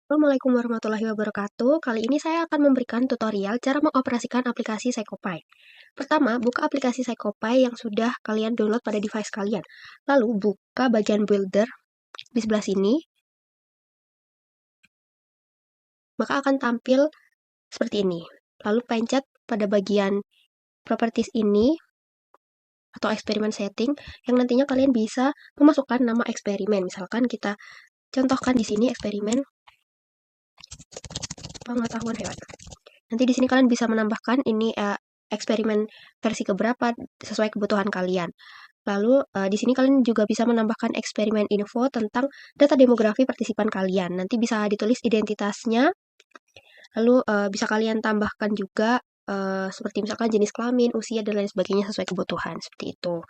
Assalamualaikum warahmatullahi wabarakatuh. Kali ini saya akan memberikan tutorial cara mengoperasikan aplikasi PsychoPy. Pertama, buka aplikasi PsychoPy yang sudah kalian download pada device kalian. Lalu buka bagian builder di sebelah sini. Maka akan tampil seperti ini. Lalu pencet pada bagian properties ini atau eksperimen setting yang nantinya kalian bisa memasukkan nama eksperimen. Misalkan kita contohkan di sini eksperimen pengetahuan hewan. Nanti di sini kalian bisa menambahkan ini eksperimen versi keberapa sesuai kebutuhan kalian. Lalu di sini kalian juga bisa menambahkan eksperimen info tentang data demografi partisipan kalian. Nanti bisa ditulis identitasnya. Lalu bisa kalian tambahkan juga seperti misalkan jenis kelamin, usia dan lain sebagainya sesuai kebutuhan seperti itu.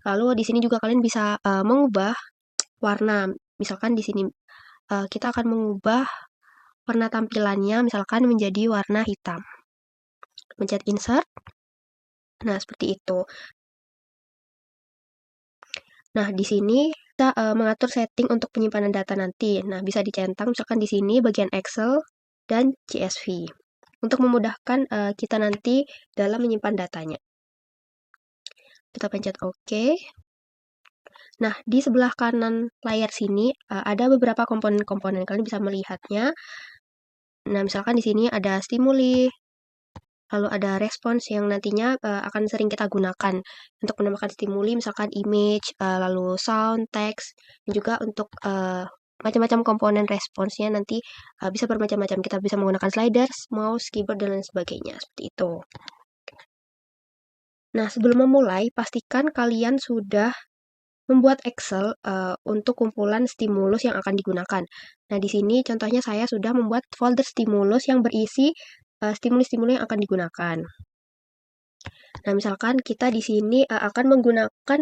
Lalu di sini juga kalian bisa mengubah warna. Misalkan di sini kita akan mengubah warna tampilannya misalkan menjadi warna hitam. Pencet insert. Nah, seperti itu. Nah, di sini kita mengatur setting untuk penyimpanan data nanti. Nah, bisa dicentang misalkan di sini bagian Excel dan CSV. Untuk memudahkan kita nanti dalam menyimpan datanya. Kita pencet OK. Nah, di sebelah kanan layar sini ada beberapa komponen-komponen. Kalian bisa melihatnya. Nah, misalkan di sini ada stimuli, lalu ada respons yang nantinya akan sering kita gunakan untuk menambahkan stimuli, misalkan image, lalu sound, text, dan juga untuk macam-macam komponen responsnya nanti bisa bermacam-macam. Kita bisa menggunakan sliders, mouse, keyboard, dan lain sebagainya. Seperti itu. Nah, sebelum memulai, pastikan kalian sudah membuat Excel untuk kumpulan stimulus yang akan digunakan. Nah, di sini contohnya saya sudah membuat folder stimulus yang berisi stimuli-stimuli yang akan digunakan. Nah, misalkan kita di sini akan menggunakan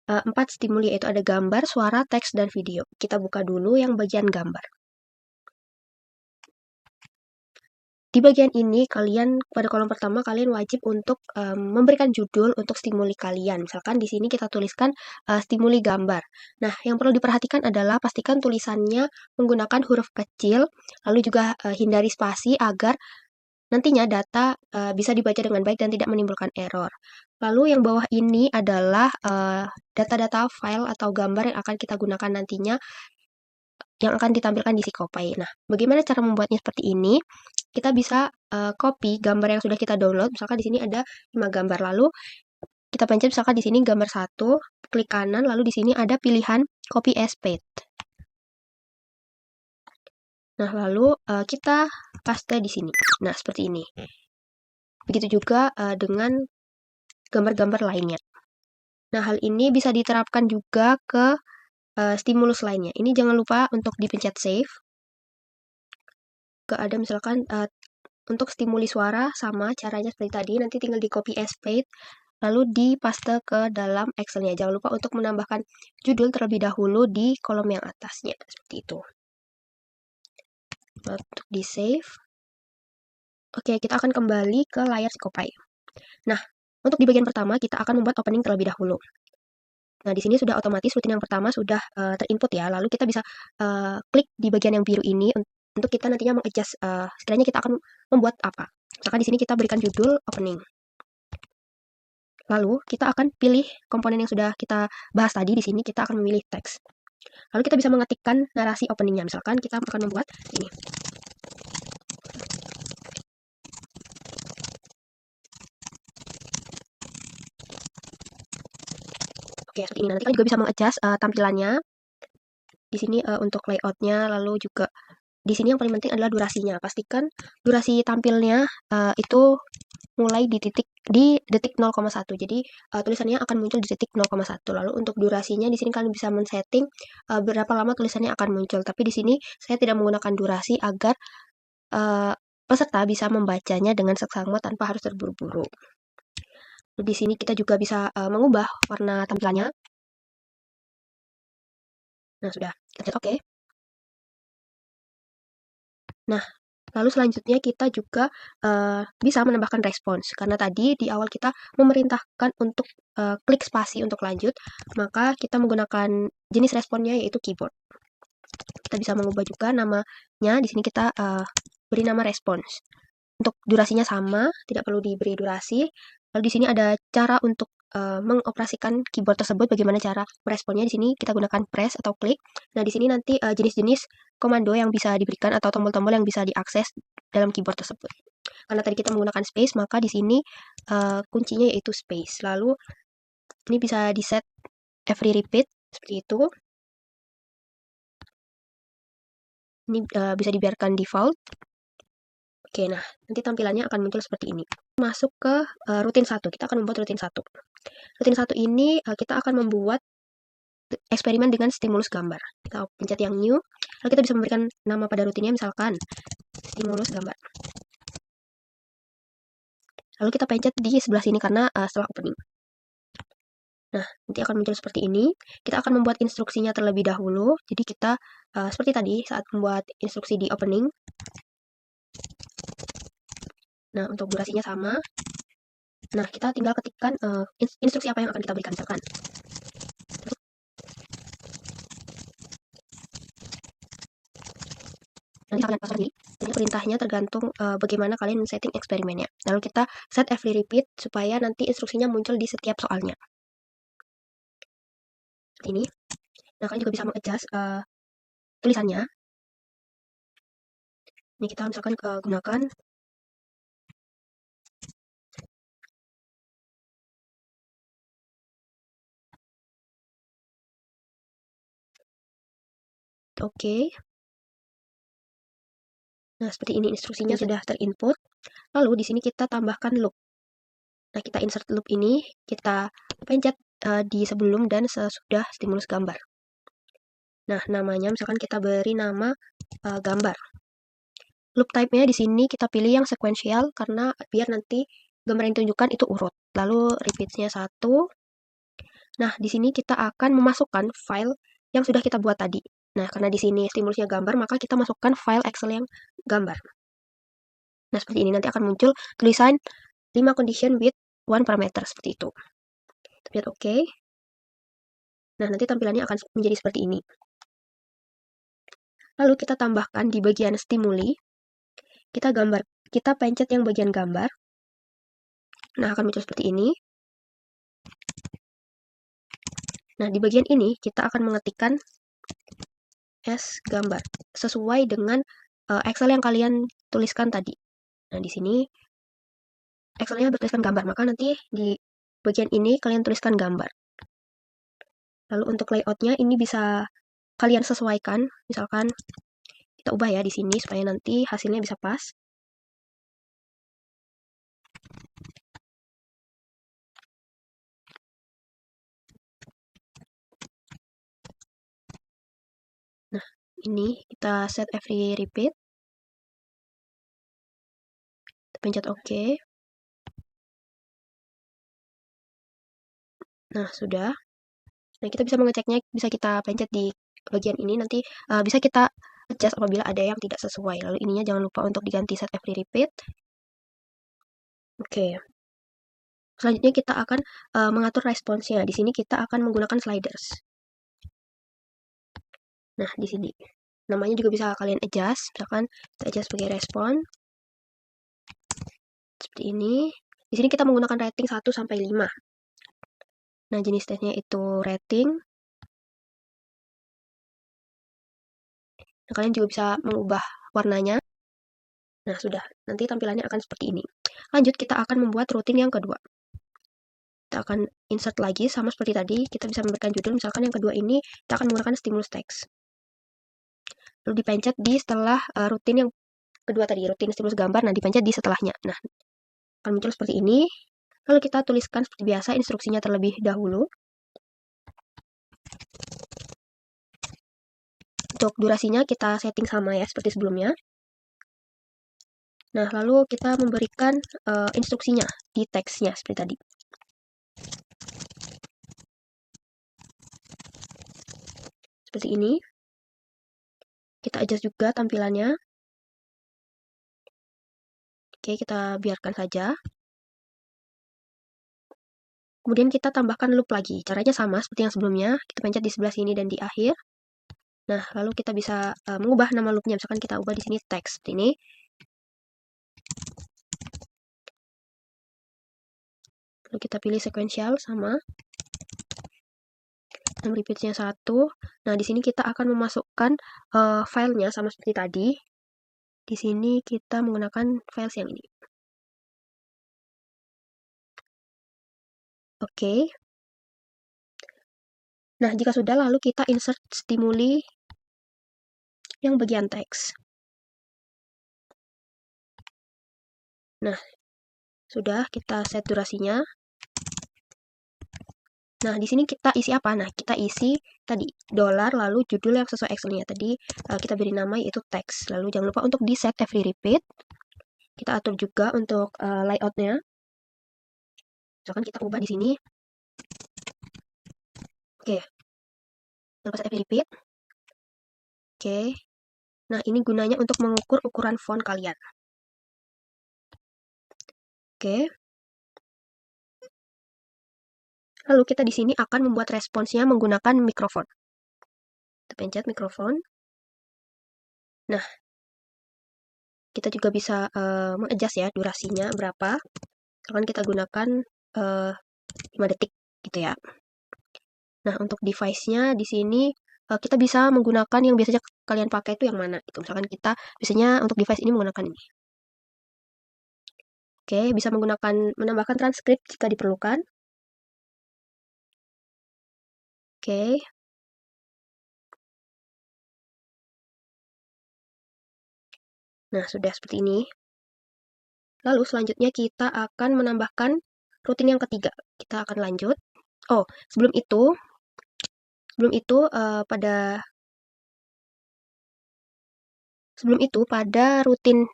4 stimuli, yaitu ada gambar, suara, teks, dan video. Kita buka dulu yang bagian gambar. Di bagian ini, kalian pada kolom pertama, kalian wajib untuk memberikan judul untuk stimuli kalian. Misalkan di sini kita tuliskan stimuli gambar. Nah, yang perlu diperhatikan adalah pastikan tulisannya menggunakan huruf kecil, lalu juga hindari spasi agar nantinya data bisa dibaca dengan baik dan tidak menimbulkan error. Lalu yang bawah ini adalah data-data file atau gambar yang akan kita gunakan nantinya yang akan ditampilkan di PsychoPy. Nah, bagaimana cara membuatnya seperti ini? Kita bisa copy gambar yang sudah kita download. Misalkan di sini ada 5 gambar. Lalu kita pencet misalkan di sini gambar 1, klik kanan, lalu di sini ada pilihan copy as paste. Nah, lalu kita paste di sini. Nah, seperti ini. Begitu juga dengan gambar-gambar lainnya. Nah, hal ini bisa diterapkan juga ke stimulus lainnya. Ini jangan lupa untuk dipencet save. Ada misalkan untuk stimuli suara sama caranya seperti tadi, nanti tinggal di copy as paste, lalu dipaste ke dalam Excel-nya. Jangan lupa untuk menambahkan judul terlebih dahulu di kolom yang atasnya, seperti itu. Untuk di save. Oke, kita akan kembali ke layar PsychoPy. Nah, untuk di bagian pertama kita akan membuat opening terlebih dahulu. Nah, di sini sudah otomatis rutin yang pertama sudah terinput ya. Lalu kita bisa klik di bagian yang biru ini untuk kita nantinya mengadjust sekiranya kita akan membuat apa. Misalkan di sini kita berikan judul opening. Lalu kita akan pilih komponen yang sudah kita bahas tadi. Di sini kita akan memilih teks. Lalu kita bisa mengetikkan narasi openingnya. Misalkan kita akan membuat ini. Oke, seperti ini. Nanti kalian juga bisa mengadjust tampilannya. Di sini untuk layoutnya, lalu juga di sini yang paling penting adalah durasinya. Pastikan durasi tampilnya itu mulai di detik 0,1. Jadi tulisannya akan muncul di detik 0,1. Lalu untuk durasinya di sini kalian bisa men-setting berapa lama tulisannya akan muncul. Tapi di sini saya tidak menggunakan durasi agar peserta bisa membacanya dengan seksama tanpa harus terburu-buru. Di sini kita juga bisa mengubah warna tampilannya. Nah, sudah. Kita oke. Nah, lalu selanjutnya kita juga bisa menambahkan respons. Karena tadi di awal kita memerintahkan untuk klik spasi untuk lanjut, maka kita menggunakan jenis responnya yaitu keyboard. Kita bisa mengubah juga namanya. Di sini kita beri nama response. Untuk durasinya sama, tidak perlu diberi durasi. Lalu di sini ada cara untuk mengoperasikan keyboard tersebut. Bagaimana cara meresponnya? Di sini kita gunakan press atau klik. Nah, di sini nanti jenis-jenis komando yang bisa diberikan atau tombol-tombol yang bisa diakses dalam keyboard tersebut. Karena tadi kita menggunakan space, maka di sini kuncinya yaitu space. Lalu ini bisa di set every repeat seperti itu. Ini bisa dibiarkan default. Oke, nah nanti tampilannya akan muncul seperti ini. Masuk ke rutin 1. Kita akan membuat rutin 1. Rutin 1 ini kita akan membuat eksperimen dengan stimulus gambar. Kita pencet yang new. Lalu kita bisa memberikan nama pada rutinnya, misalkan stimulus gambar. Lalu kita pencet di sebelah sini karena setelah opening. Nah, nanti akan muncul seperti ini. Kita akan membuat instruksinya terlebih dahulu. Jadi kita seperti tadi saat membuat instruksi di opening. Nah, untuk durasinya sama. Nah, kita tinggal ketikkan instruksi apa yang akan kita berikan. Misalkan nanti kalian pasang sendiri. Jadi perintahnya tergantung bagaimana kalian setting eksperimennya. Lalu kita set every repeat supaya nanti instruksinya muncul di setiap soalnya. Seperti ini. Nah, kalian juga bisa mengadjust tulisannya. Ini kita misalkan gunakan oke. Nah, seperti ini instruksinya sudah terinput. Lalu di sini kita tambahkan loop. Nah, kita insert loop ini, kita pencet di sebelum dan sesudah stimulus gambar. Nah, namanya misalkan kita beri nama gambar. Loop type-nya di sini kita pilih yang sequential karena biar nanti gambar yang ditunjukkan itu urut. Lalu repeat-nya 1. Nah, di sini kita akan memasukkan file yang sudah kita buat tadi. Nah, karena di sini stimulusnya gambar, maka kita masukkan file Excel yang gambar. Nah, seperti ini nanti akan muncul tulisan 5 condition with 1 parameter seperti itu. Kita lihat oke. Nah, nanti tampilannya akan menjadi seperti ini. Lalu kita tambahkan di bagian stimuli, kita pencet yang bagian gambar. Nah, akan muncul seperti ini. Nah, di bagian ini kita akan mengetikkan S gambar sesuai dengan Excel yang kalian tuliskan tadi. Nah, di sini Excelnya bertuliskan gambar, maka nanti di bagian ini kalian tuliskan gambar. Lalu untuk layoutnya ini bisa kalian sesuaikan, misalkan kita ubah ya di sini supaya nanti hasilnya bisa pas. Nah, ini kita set every repeat. Kita pencet OK. Nah, sudah. Nah, kita bisa mengeceknya, bisa kita pencet di bagian ini, nanti bisa kita adjust apabila ada yang tidak sesuai. Lalu ininya jangan lupa untuk diganti set every repeat. Oke. Selanjutnya kita akan mengatur responsnya. Di sini kita akan menggunakan sliders. Nah, di sini. Namanya juga bisa kalian adjust. Misalkan kita adjust sebagai respon. Seperti ini. Di sini kita menggunakan rating 1 sampai 5. Nah, jenis tesnya itu rating. Nah, kalian juga bisa mengubah warnanya. Nah, sudah. Nanti tampilannya akan seperti ini. Lanjut, kita akan membuat rutin yang kedua. Kita akan insert lagi, sama seperti tadi. Kita bisa memberikan judul, misalkan yang kedua ini, kita akan menggunakan stimulus text. Lalu dipencet di setelah rutin yang kedua tadi, rutin stimulus gambar, nah dipencet di setelahnya. Nah, akan muncul seperti ini. Lalu kita tuliskan seperti biasa instruksinya terlebih dahulu. Untuk durasinya kita setting sama ya, seperti sebelumnya. Nah, lalu kita memberikan instruksinya di teksnya seperti tadi. Seperti ini. Kita adjust juga tampilannya. Oke, kita biarkan saja. Kemudian kita tambahkan loop lagi. Caranya sama seperti yang sebelumnya. Kita pencet di sebelah sini dan di akhir. Nah, lalu kita bisa mengubah nama loopnya. Misalkan kita ubah di sini teks seperti ini. Lalu kita pilih sequential sama. Dan repeatnya 1. Nah, di sini kita akan memasukkan filenya sama seperti tadi. Di sini kita menggunakan files yang ini. Oke. Nah, jika sudah, lalu kita insert stimuli yang bagian teks. Nah, sudah kita set durasinya. Nah, di sini kita isi apa? Nah, kita isi tadi $, lalu judul yang sesuai Excel-nya. Tadi kita beri nama yaitu teks. Lalu jangan lupa untuk di set every repeat. Kita atur juga untuk layout-nya. Misalkan kita ubah di sini. Oke. Lalu set every repeat. Oke. Nah, ini gunanya untuk mengukur ukuran font kalian. Oke. Lalu kita di sini akan membuat responsnya menggunakan mikrofon. Kita pencet mikrofon. Nah, kita juga bisa mengadjust ya durasinya berapa. Akan kita gunakan 5 detik gitu ya. Nah, untuk device-nya di sini kita bisa menggunakan yang biasanya kalian pakai itu yang mana gitu. Misalkan kita biasanya untuk device ini menggunakan ini. Oke, bisa menambahkan transkrip jika diperlukan. Oke. Nah, sudah seperti ini. Lalu selanjutnya kita akan menambahkan rutin yang ketiga. Kita akan lanjut. Oh, sebelum itu pada rutin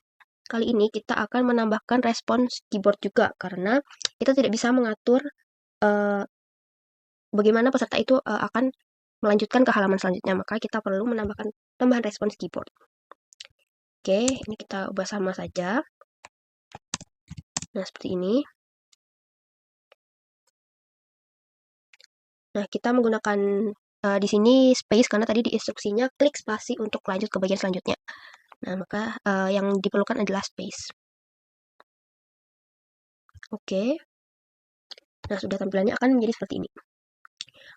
kali ini kita akan menambahkan respons keyboard juga karena kita tidak bisa mengatur bagaimana peserta itu akan melanjutkan ke halaman selanjutnya, maka kita perlu menambahkan tambahan respons keyboard. Oke, ini kita ubah sama saja. Nah, seperti ini. Nah, kita menggunakan di sini space karena tadi di instruksinya klik spasi untuk lanjut ke bagian selanjutnya. Nah, maka yang diperlukan adalah space. Oke. Nah, sudah tampilannya akan menjadi seperti ini.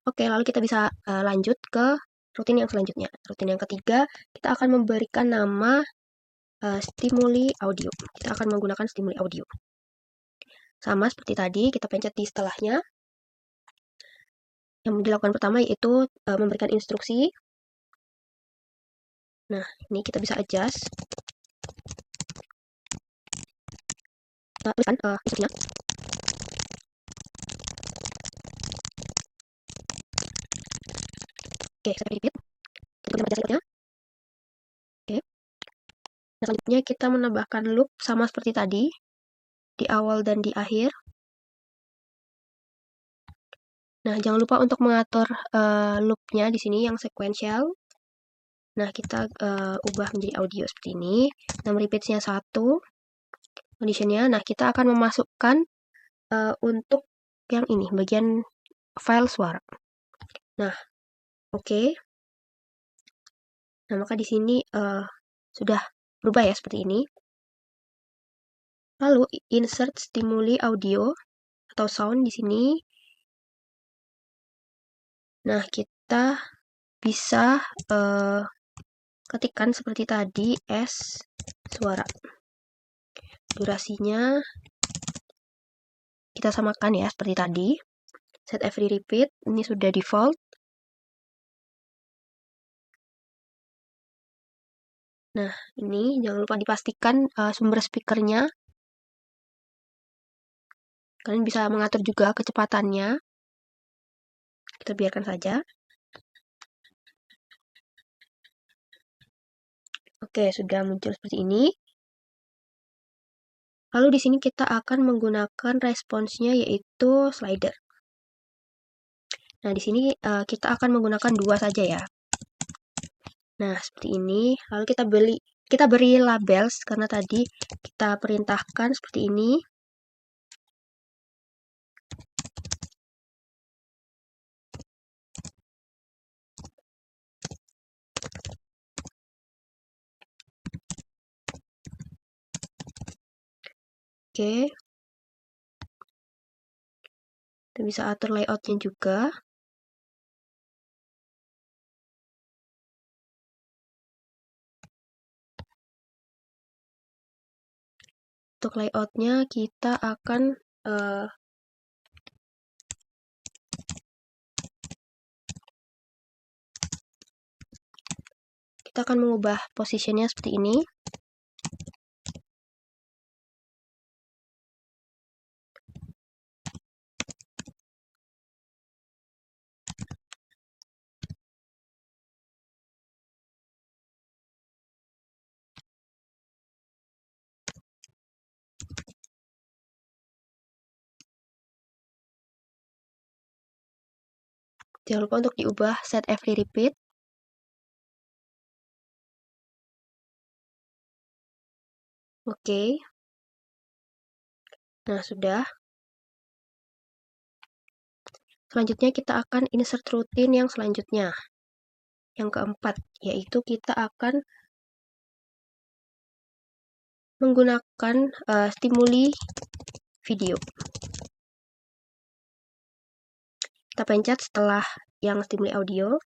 Oke, lalu kita bisa lanjut ke rutin yang selanjutnya. Rutin yang ketiga, kita akan memberikan nama stimuli audio. Kita akan menggunakan stimuli audio. Sama seperti tadi, kita pencet di setelahnya. Yang dilakukan pertama yaitu memberikan instruksi. Nah, ini kita bisa adjust. Kita tuliskan instruksinya. Oke, saya repeat. Kita gunakan adjust layout-nya. Oke. Nah, selanjutnya kita menambahkan loop sama seperti tadi. Di awal dan di akhir. Nah, jangan lupa untuk mengatur loop-nya di sini yang sequential. Nah, kita ubah menjadi audio seperti ini. Nah, repeat-nya 1. Condition-nya. Nah, kita akan memasukkan untuk yang ini, bagian file suara. Nah, oke. Nah, maka di sini sudah berubah ya seperti ini. Lalu insert stimuli audio atau sound di sini. Nah, kita bisa ketikkan seperti tadi S suara. Durasinya kita samakan ya seperti tadi. Set every repeat, ini sudah default. Nah, ini jangan lupa dipastikan sumber speakernya. Kalian bisa mengatur juga kecepatannya. Kita biarkan saja. Oke, sudah muncul seperti ini. Lalu di sini kita akan menggunakan responsnya yaitu slider. Nah, di sini kita akan menggunakan 2 saja ya. Nah, seperti ini. Lalu kita beri labels karena tadi kita perintahkan seperti ini. Oke. Kita bisa atur layoutnya juga. Untuk layoutnya kita akan mengubah posisinya seperti ini. Jangan lupa untuk diubah set every repeat. Oke. Nah, sudah. Selanjutnya kita akan insert routine yang selanjutnya. Yang keempat, yaitu kita akan menggunakan stimuli video. Kita pencet setelah yang stimuli audio.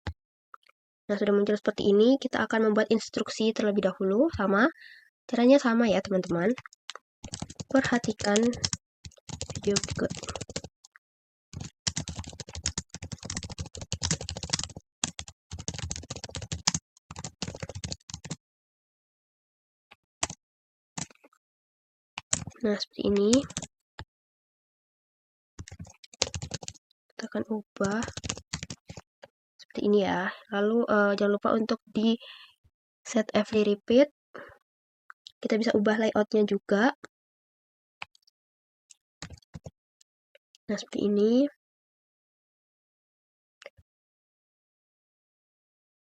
Nah, sudah muncul seperti ini. Kita akan membuat instruksi terlebih dahulu. Caranya sama ya, teman-teman. Perhatikan video berikut. Nah, seperti ini. Kita akan ubah seperti ini ya. Lalu jangan lupa untuk di set every repeat. Kita bisa ubah layoutnya juga. Nah, seperti ini.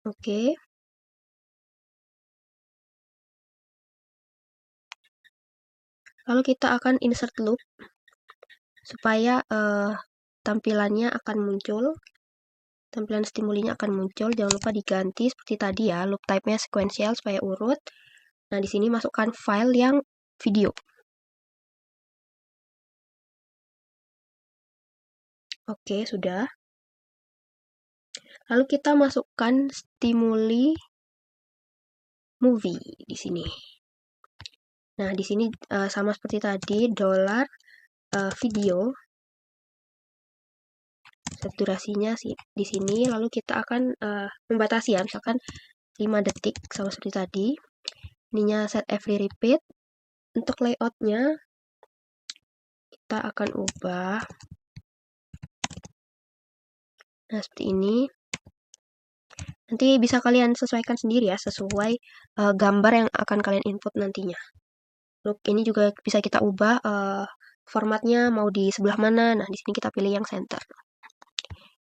Oke. Lalu kita akan insert loop supaya tampilannya akan muncul. Tampilan stimulinya akan muncul. Jangan lupa diganti seperti tadi ya, loop type-nya sequential supaya urut. Nah, di sini masukkan file yang video. Oke, sudah. Lalu kita masukkan stimuli movie di sini. Nah, di sini sama seperti tadi, $video. Set durasinya di sini. Lalu kita akan membatasi ya, misalkan 5 detik sama seperti tadi. Ininya set every repeat. Untuk layoutnya kita akan ubah. Nah, seperti ini. Nanti bisa kalian sesuaikan sendiri ya, sesuai gambar yang akan kalian input nantinya. Loop ini juga bisa kita ubah formatnya mau di sebelah mana. Nah, di sini kita pilih yang center.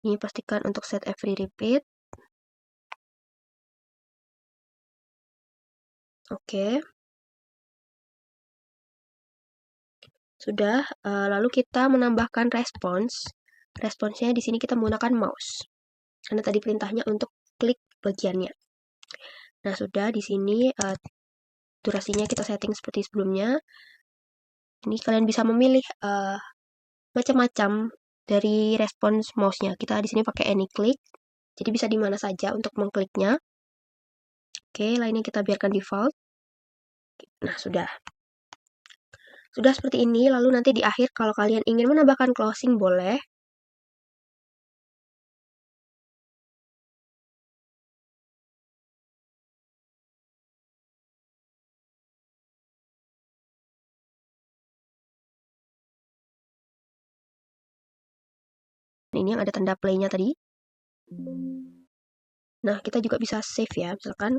Ini pastikan untuk set every repeat. Oke. Sudah, lalu kita menambahkan respons. Responsnya di sini kita menggunakan mouse. Karena tadi perintahnya untuk klik bagiannya. Nah, sudah di sini durasinya kita setting seperti sebelumnya. Ini kalian bisa memilih macam-macam dari respons mouse-nya. Kita di sini pakai any click. Jadi bisa di mana saja untuk mengkliknya. Oke, lainnya kita biarkan default. Nah, sudah. Sudah seperti ini, lalu nanti di akhir kalau kalian ingin menambahkan closing boleh. Ini yang ada tanda play-nya tadi. Nah, kita juga bisa save ya, misalkan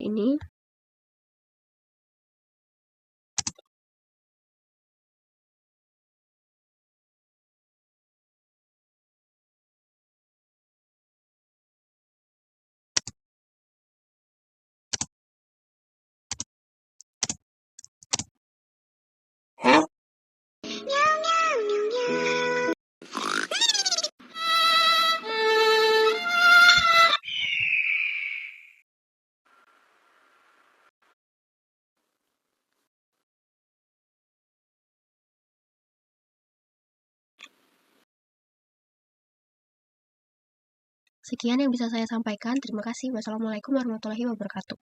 ini. Sekian yang bisa saya sampaikan. Terima kasih. Wassalamualaikum warahmatullahi wabarakatuh.